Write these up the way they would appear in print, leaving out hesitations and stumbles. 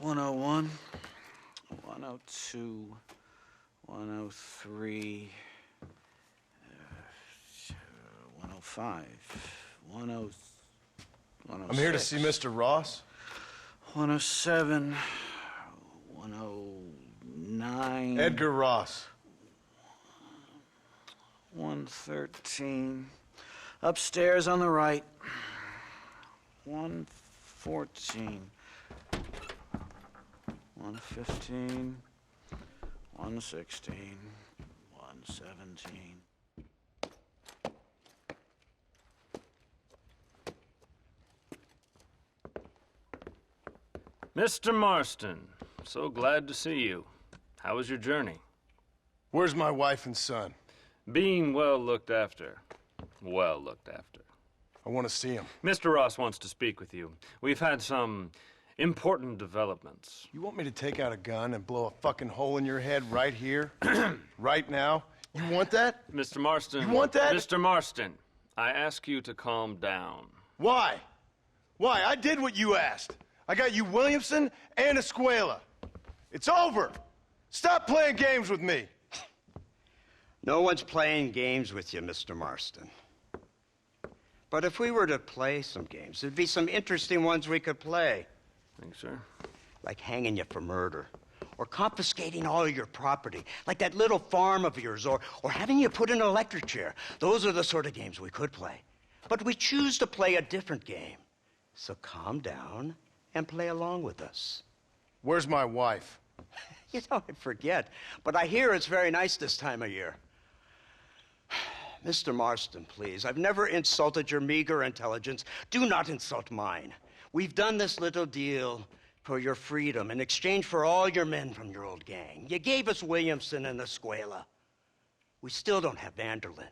101, 102, 103, 105, 106. I'm here to see Mr. Ross. 107, 109. Edgar Ross. 113. Upstairs on the right. 114. 115. 116. 117. Mr. Marston, so glad to see you. How was your journey? Where's my wife and son? Being well looked after. Well looked after. I want to see him. Mr. Ross wants to speak with you. We've had some important developments. You want me to take out a gun and blow a fucking hole in your head right here? Right now? You want that? Mr. Marston. You want that? Mr. Marston, I ask you to calm down. Why? Why? I did what you asked. I got you Williamson and Escuela. It's over. Stop playing games with me. No one's playing games with you, Mr. Marston. But if we were to play some games, there'd be some interesting ones we could play. Thanks, sir. Like hanging you for murder, or confiscating all your property, like that little farm of yours, or having you put in an electric chair. Those are the sort of games we could play. But we choose to play a different game. So calm down and play along with us. Where's my wife? You know, I forget, but I hear it's very nice this time of year. Mr. Marston, please, I've never insulted your meager intelligence. Do not insult mine. We've done this little deal for your freedom in exchange for all your men from your old gang. You gave us Williamson and Escuela. We still don't have Vanderlyn,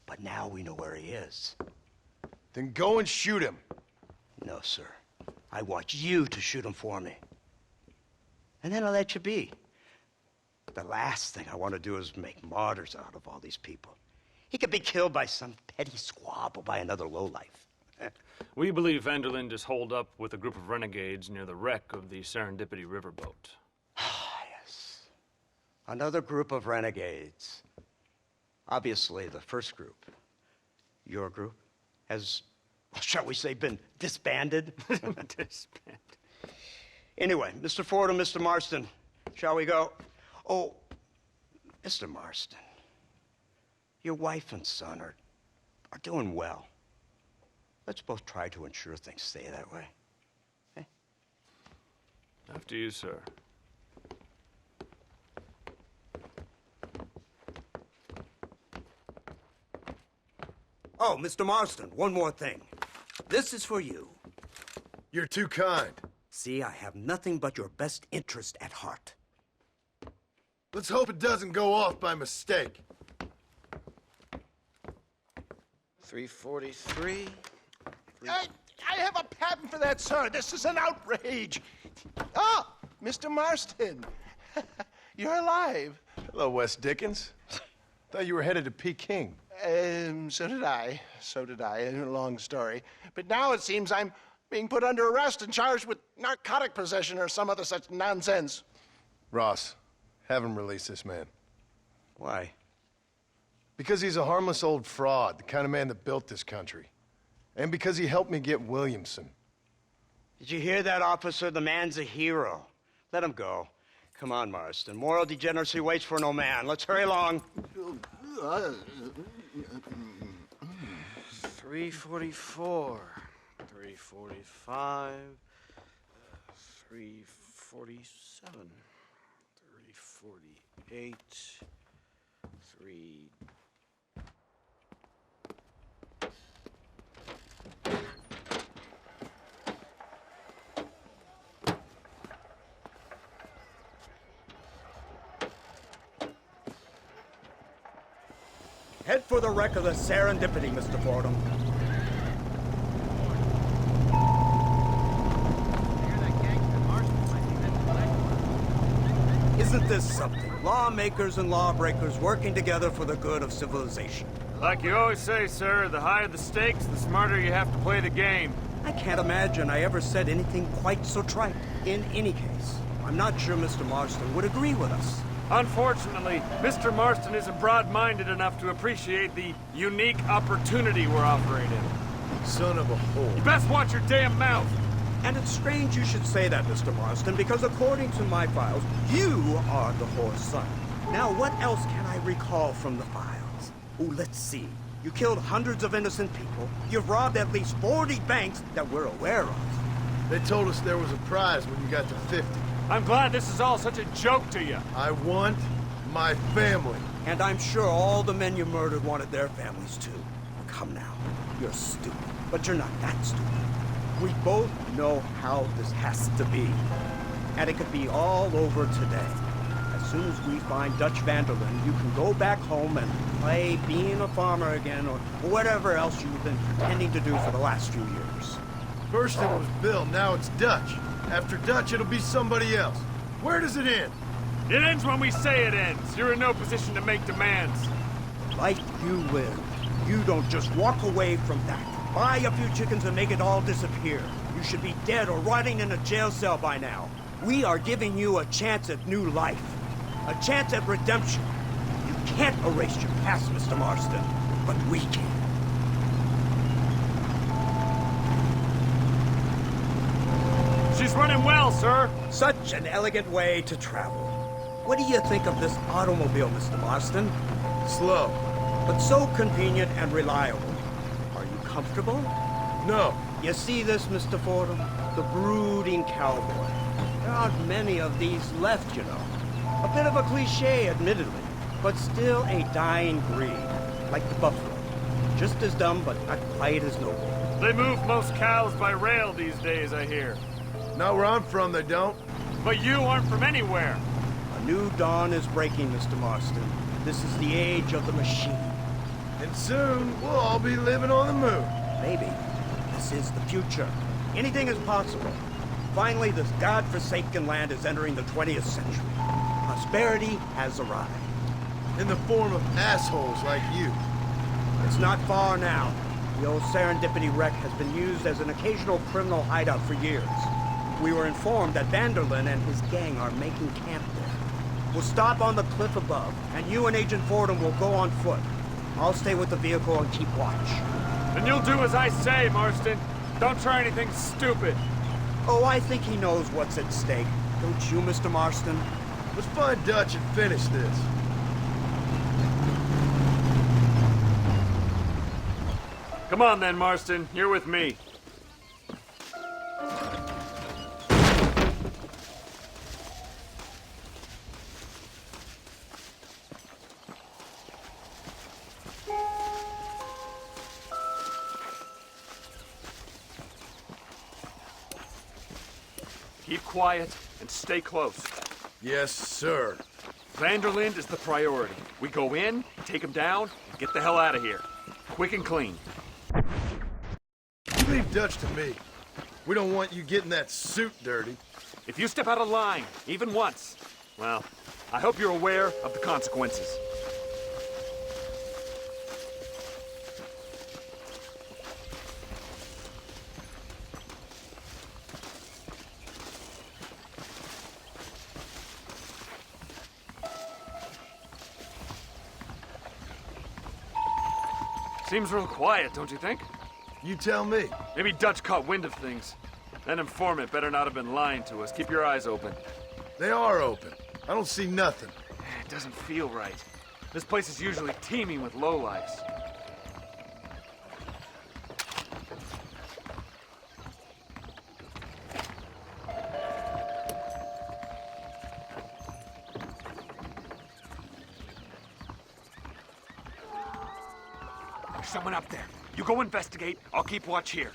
but now we know where he is. Then go and shoot him. No, sir. I want you to shoot him for me. And then I'll let you be. The last thing I want to do is make martyrs out of all these people. He could be killed by some petty squabble by another lowlife. We believe Vanderlyn is holed up with a group of renegades near the wreck of the Serendipity riverboat. Ah, yes. Another group of renegades. Obviously, the first group, your group, has, shall we say, been disbanded? Disbanded. Anyway, Mr. Fordham, Mr. Marston, shall we go? Oh, Mr. Marston, your wife and son are doing well. Let's both try to ensure things stay that way. Okay? After you, sir. Oh, Mr. Marston, one more thing. This is for you. You're too kind. See, I have nothing but your best interest at heart. Let's hope it doesn't go off by mistake. 343. I have a patent for that, sir. This is an outrage. Ah, Mr. Marston. You're alive. Hello, Wes Dickens. Thought you were headed to Peking. So did I. So did I. A long story. But now it seems I'm being put under arrest and charged with narcotic possession or some other such nonsense. Ross, have him release this man. Why? Because he's a harmless old fraud, the kind of man that built this country. And because he helped me get Williamson. Did you hear that, officer? The man's a hero. Let him go. Come on, Marston. Moral degeneracy waits for no man. Let's hurry along. 344. 345. 347. 348. 3... Head for the wreck of the Serendipity, Mr. Fordham. Isn't this something? Lawmakers and lawbreakers working together for the good of civilization. Like you always say, sir, the higher the stakes, the smarter you have to play the game. I can't imagine I ever said anything quite so trite. In any case, I'm not sure Mr. Marston would agree with us. Unfortunately, Mr. Marston isn't broad-minded enough to appreciate the unique opportunity we're offering him. Son of a whore. You best watch your damn mouth! And it's strange you should say that, Mr. Marston, because according to my files, you are the whore's son. Now, what else can I recall from the files? Oh, let's see. You killed hundreds of innocent people. You've robbed at least 40 banks that we're aware of. They told us there was a prize when you got to 50. I'm glad this is all such a joke to you. I want my family. And I'm sure all the men you murdered wanted their families too. Come now, you're stupid, but you're not that stupid. We both know how this has to be. And it could be all over today. As soon as we find Dutch van der Linde, you can go back home and play being a farmer again, or whatever else you've been pretending to do for the last few years. First it was Bill, now it's Dutch. After Dutch, it'll be somebody else. Where does it end? It ends when we say it ends. You're in no position to make demands. Like you live. You don't just walk away from that. Buy a few chickens and make it all disappear. You should be dead or rotting in a jail cell by now. We are giving you a chance at new life. A chance at redemption. You can't erase your past, Mr. Marston, but we can. She's running well, sir. Such an elegant way to travel. What do you think of this automobile, Mr. Marston? Slow. But so convenient and reliable. Are you comfortable? No. You see this, Mr. Fordham? The brooding cowboy. There aren't many of these left, you know. A bit of a cliche, admittedly, but still a dying breed, like the buffalo. Just as dumb, but not quite as noble. They move most cows by rail these days, I hear. Not where I'm from, they don't. But you aren't from anywhere. A new dawn is breaking, Mr. Marston. This is the age of the machine. And soon, we'll all be living on the moon. Maybe. This is the future. Anything is possible. Finally, this godforsaken land is entering the 20th century. Prosperity has arrived. In the form of assholes like you. It's not far now. The old Serendipity wreck has been used as an occasional criminal hideout for years. We were informed that van der Linde and his gang are making camp there. We'll stop on the cliff above, and you and Agent Fordham will go on foot. I'll stay with the vehicle and keep watch. Then you'll do as I say, Marston. Don't try anything stupid. Oh, I think he knows what's at stake. Don't you, Mr. Marston? Let's find Dutch and finish this. Come on then, Marston. You're with me. Keep quiet and stay close. Yes, sir. Van der Linde is the priority. We go in, take him down, and get the hell out of here. Quick and clean. You leave Dutch to me. We don't want you getting that suit dirty. If you step out of line, even once, well, I hope you're aware of the consequences. Seems real quiet, don't you think? You tell me. Maybe Dutch caught wind of things. That informant better not have been lying to us. Keep your eyes open. They are open. I don't see nothing. It doesn't feel right. This place is usually teeming with lowlifes. There's someone up there. You go investigate. I'll keep watch here.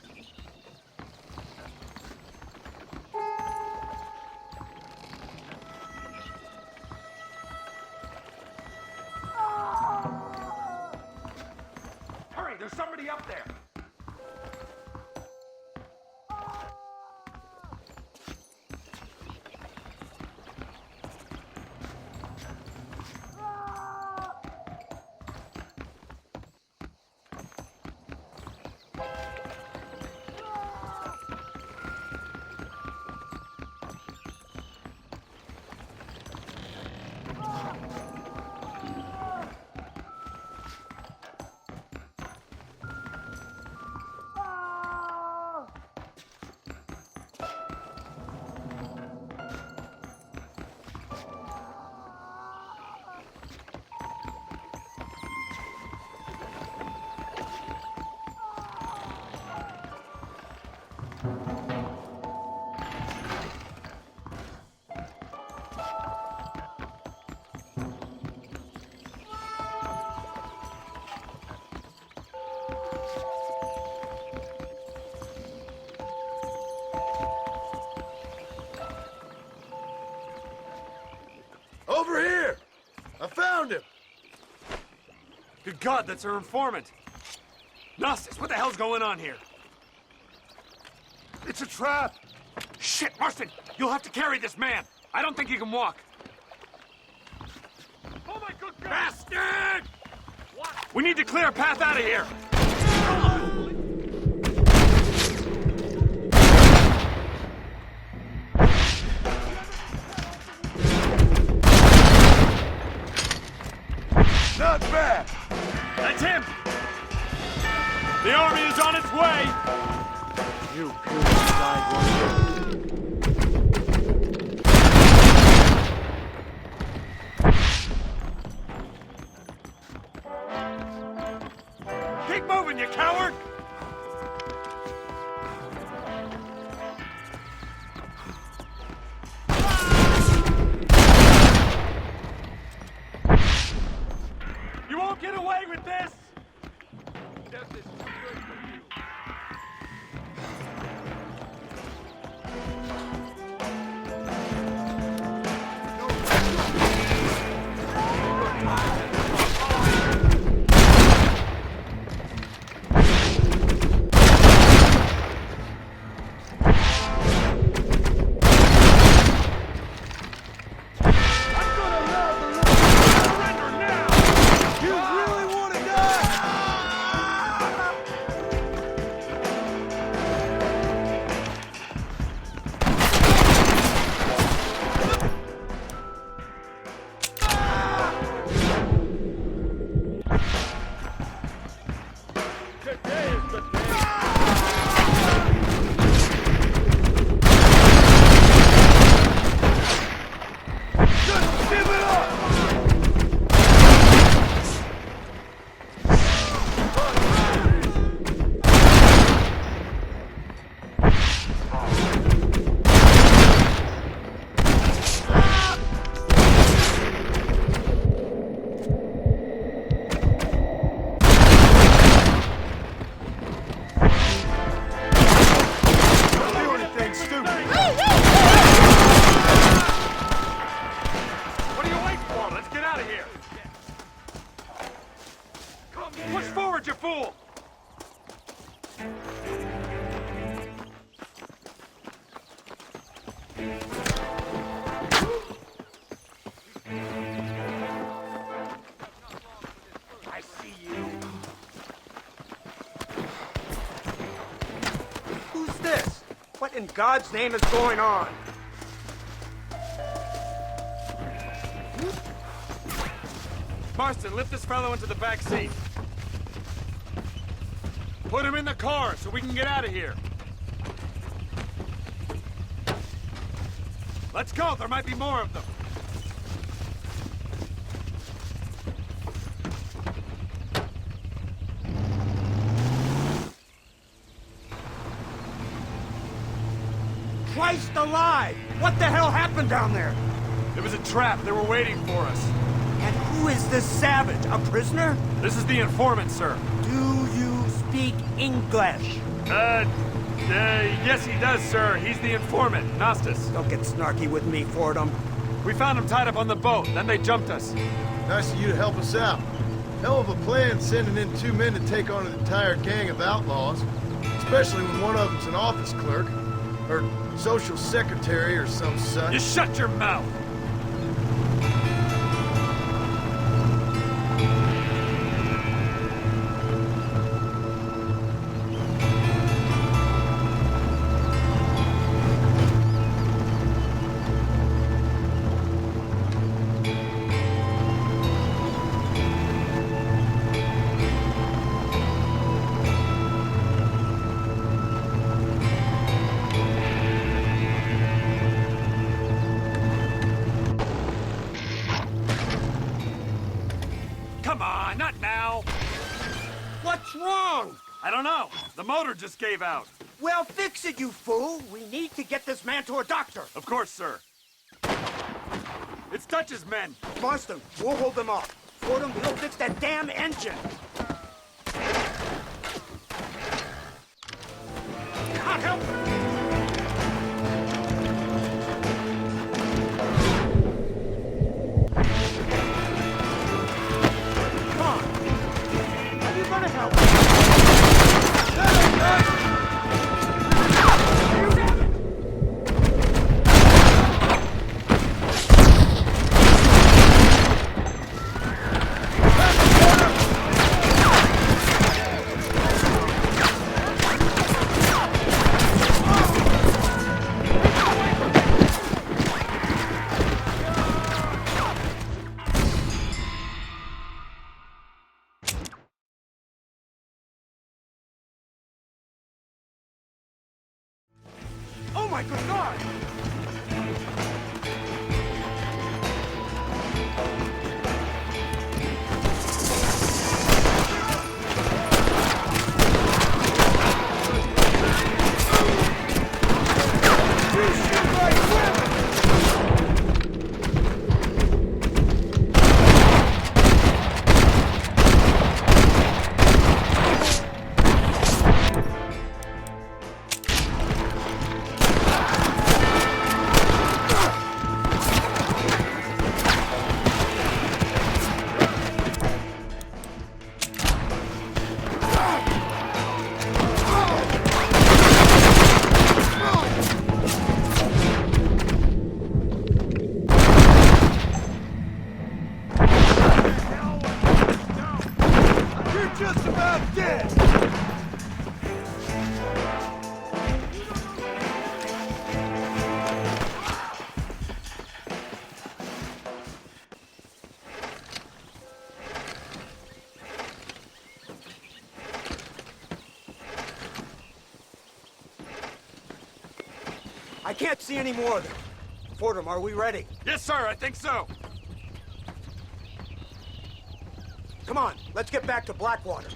Hurry, there's somebody up there. Good God, that's her informant. Gnostis, what the hell's going on here? It's a trap! Shit, Marston! You'll have to carry this man! I don't think he can walk. Oh my good God! Bastard! What? We need to clear a path out of here! Not bad. That's him! The army is on its way! You purified one. Keep moving, you coward! You won't get away with this! Death is too good for you. Push forward, you fool! I see you. Who's this? What in God's name is going on? Marston, lift this fellow into the back seat. Put him in the car so we can get out of here. Let's go, there might be more of them. Christ alive! What the hell happened down there? It was a trap, they were waiting for us. And who is this savage? A prisoner? This is the informant, sir. Do you speak English? Yes he does, sir. He's the informant, Gnostis. Don't get snarky with me, Fordham. We found him tied up on the boat, then they jumped us. Nice of you to help us out. Hell of a plan sending in 2 men to take on an entire gang of outlaws. Especially when one of them's an office clerk. Or social secretary or some such. You shut your mouth! Come on, not now! What's wrong? I don't know. The motor just gave out. Well, fix it, you fool. We need to get this man to a doctor. Of course, sir. It's Dutch's men. Marston, we'll hold them off. Fordham, we'll fix that damn engine. God help me! Come on. my good God! Just about dead! I can't see any more of them. Fordham, are we ready? Yes, sir, I think so. Come on, let's get back to Blackwater.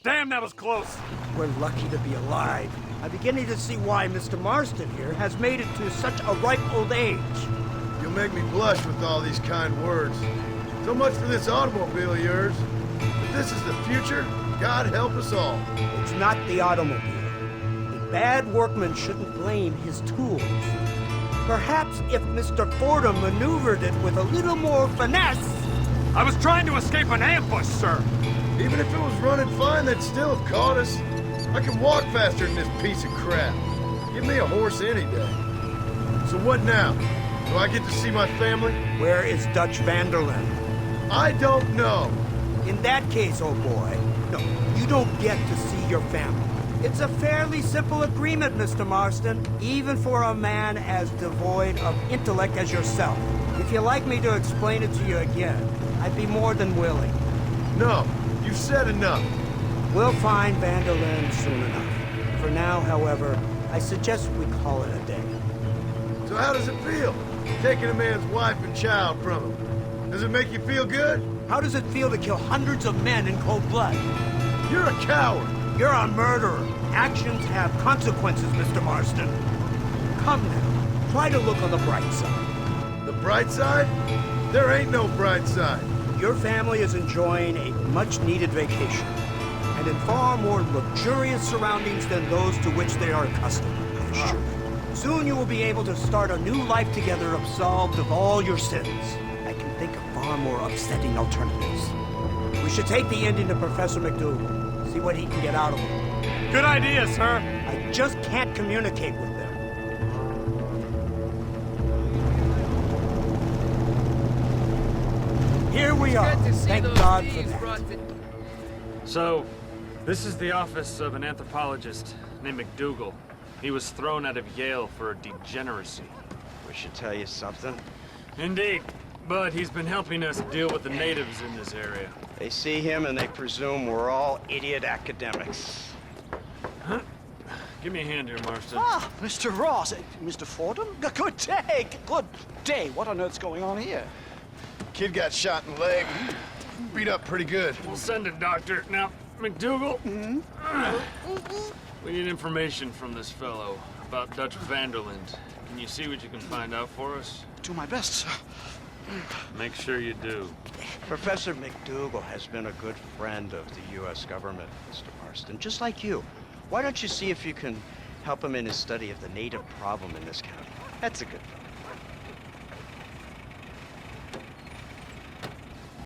Damn, that was close. We're lucky to be alive. I'm beginning to see why Mr. Marston here has made it to such a ripe old age. You'll make me blush with all these kind words. So much for this automobile of yours. If this is the future, God help us all. It's not the automobile. A bad workman shouldn't blame his tools. Perhaps if Mr. Fordham maneuvered it with a little more finesse. I was trying to escape an ambush, sir. Even if it was running fine, they'd still have caught us. I can walk faster than this piece of crap. Give me a horse any day. So what now? Do I get to see my family? Where is Dutch Vanderlyn? I don't know. In that case, old boy, no, you don't get to see your family. It's a fairly simple agreement, Mr. Marston, even for a man as devoid of intellect as yourself. If you'd like me to explain it to you again, I'd be more than willing. No, you've said enough. We'll find Vanderlyn soon enough. For now, however, I suggest we call it a day. So how does it feel, taking a man's wife and child from him? Does it make you feel good? How does it feel to kill hundreds of men in cold blood? You're a coward. You're a murderer. Actions have consequences, Mr. Marston. Come now, try to look on the bright side. The bright side? There ain't no bright side. Your family is enjoying a much-needed vacation, and in far more luxurious surroundings than those to which they are accustomed, I'm sure. Soon you will be able to start a new life together, absolved of all your sins. I can think of far more upsetting alternatives. We should take the Indian to Professor McDougal. See what he can get out of him. Good idea, sir. I just can't communicate with them. Here we are. Thank God for that. So, this is the office of an anthropologist named McDougal. He was thrown out of Yale for a degeneracy. We should tell you something. Indeed. But he's been helping us deal with the natives in this area. They see him and they presume we're all idiot academics. Give me a hand here, Marston. Ah, Mr. Ross. Mr. Fordham? Good day. Good day. What on earth's going on here? Kid got shot in the leg. Beat up pretty good. We'll send a doctor. Now, McDougal, we need information from this fellow about Dutch Vanderlyn. Can you see what you can find out for us? Do my best, sir. Make sure you do. Professor McDougal has been a good friend of the U.S. government, Mr. Marston, just like you. Why don't you see if you can help him in his study of the native problem in this county? That's a good fellow.